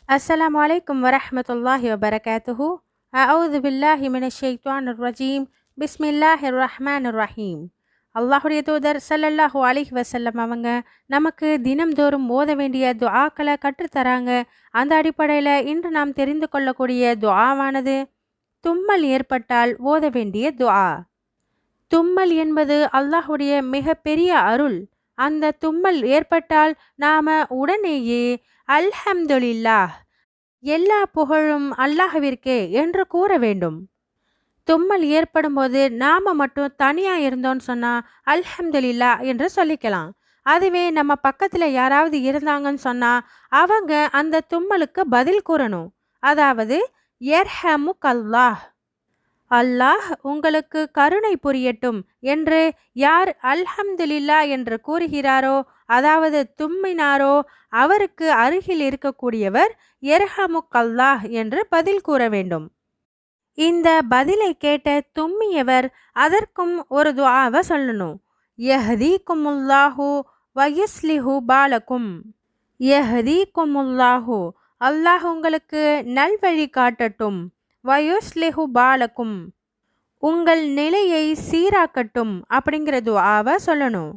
அஸ்ஸலாமு அலைக்கும் வரஹ்மத்துல்லாஹி வபரகாத்துஹு. அஊது பில்லாஹி மினஷ் ஷைத்தானிர் ரஜீம். பிஸ்மில்லாஹிர் ரஹ்மானிர் ரஹீம். அல்லாஹுடைய தூதர் ஸல்லல்லாஹு அலைஹி வஸல்லம் அவங்க நமக்கு தினம்தோறும் ஓத வேண்டிய துஆக்களை கற்றுத்தராங்க. அந்த அடிப்படையில் இன்று நாம் தெரிந்து கொள்ளக்கூடிய துஆவானது தும்மல் ஏற்பட்டால் ஓத வேண்டிய துஆ. தும்மல் என்பது அல்லாஹுடைய மிகப்பெரிய அருள். அந்த தும்மல் ஏற்பட்டால் நாம உடனேயே அல்ஹம்துலில்லாஹ், எல்லா புகழும் அல்லாஹ்விற்கே என்று கூற வேண்டும். தும்மல் ஏற்படும் போது நாம மட்டும் தனியா இருந்தோம்னு சொன்னா அல்ஹம்துலில்லாஹ் என்று சொல்லிக்கலாம். அதுவே நம்ம பக்கத்துல யாராவது இருந்தாங்கன்னு சொன்னா அவங்க அந்த தும்மலுக்கு பதில் கூறணும். அதாவது யர்ஹமுக்கல்லாஹ், அல்லாஹ் உங்களுக்கு கருணை புரியட்டும் என்று யார் அல்ஹம்துலில்லா என்று கூறுகிறாரோ, அதாவது தும்மினாரோ, அவருக்கு அருகில் இருக்கக்கூடியவர் எர்ஹமுக்கல்லாஹ் என்று பதில் கூற வேண்டும். இந்த பதிலை கேட்ட தும்மியவர் அதற்கும் ஒரு துஆவை சொல்லணும். யஹ்தீகுமுல்லாஹு வயுஸ்லிஹு பாலக்கும். யஹ்தீகுமுல்லாஹு, அல்லாஹ் உங்களுக்கு நல்வழி காட்டட்டும். வயுஸ்லிஹு பாலக்கும், உங்கள் நிலையை சீராக்கட்டும் அப்படிங்கிற துஆவை சொல்லணும்.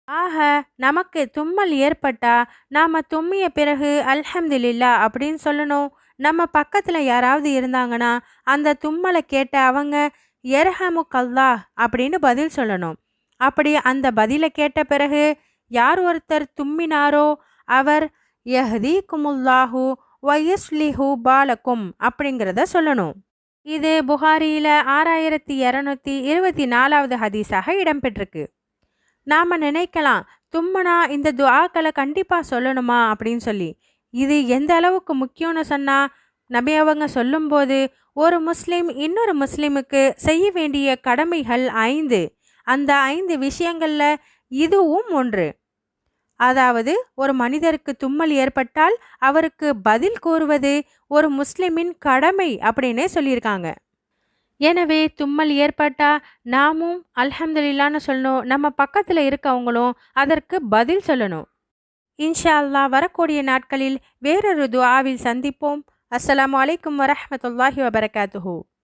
ஆக நமக்கு தும்மல் ஏற்பட்டா நாம தும்மிய பிறகு அல்ஹம்துலில்லாஹ் அப்படின்னு சொல்லணும். நம்ம பக்கத்துல யாராவது இருந்தாங்கன்னா அந்த தும்மலை கேட்ட அவங்க யர்ஹமுக்கல்லாஹ் அப்படின்னு பதில் சொல்லணும். அப்படி அந்த பதிலை கேட்ட பிறகு யார் ஒருத்தர் தும்மினாரோ அவர் யஹ்தீகுமுல்லாஹு வயுஸ்லிஹு பாலக்கும் அப்படிங்கிறத சொல்லணும். இது புகாரியில 6224வது ஹதீஸாக இடம்பெற்றிருக்கு. நாம நினைக்கலாம், தும்மனா இந்த துஆக்களை கண்டிப்பா சொல்லணுமா அப்படின்னு சொல்லி. இது எந்த அளவுக்கு முக்கியம்னு சொன்னா, நபி அவங்க சொல்லும்போது ஒரு முஸ்லிம் இன்னொரு முஸ்லிமுக்கு செய்ய வேண்டிய கடமைகள் 5. அந்த 5 விஷயங்கள்ல இதுவும் ஒன்று. அதாவது ஒரு மனிதருக்கு தும்மல் ஏற்பட்டால் அவருக்கு பதில் கூறுவது ஒரு முஸ்லிமின் கடமை அப்படின்னே சொல்லியிருக்காங்க. எனவே தும்மல் ஏற்பட்டா நாமும் அல்ஹம்துலில்லான்னு சொல்லணும். நம்ம பக்கத்தில் இருக்கவங்களும் அதற்கு பதில் சொல்லணும். இன்ஷா அல்லாஹ் வரக்கூடிய நாட்களில் வேறொரு துஆவில் சந்திப்போம். அஸ்ஸலாமு அலைக்கும் வரஹ்மத்துல்லாஹி வபரகாத்துஹு.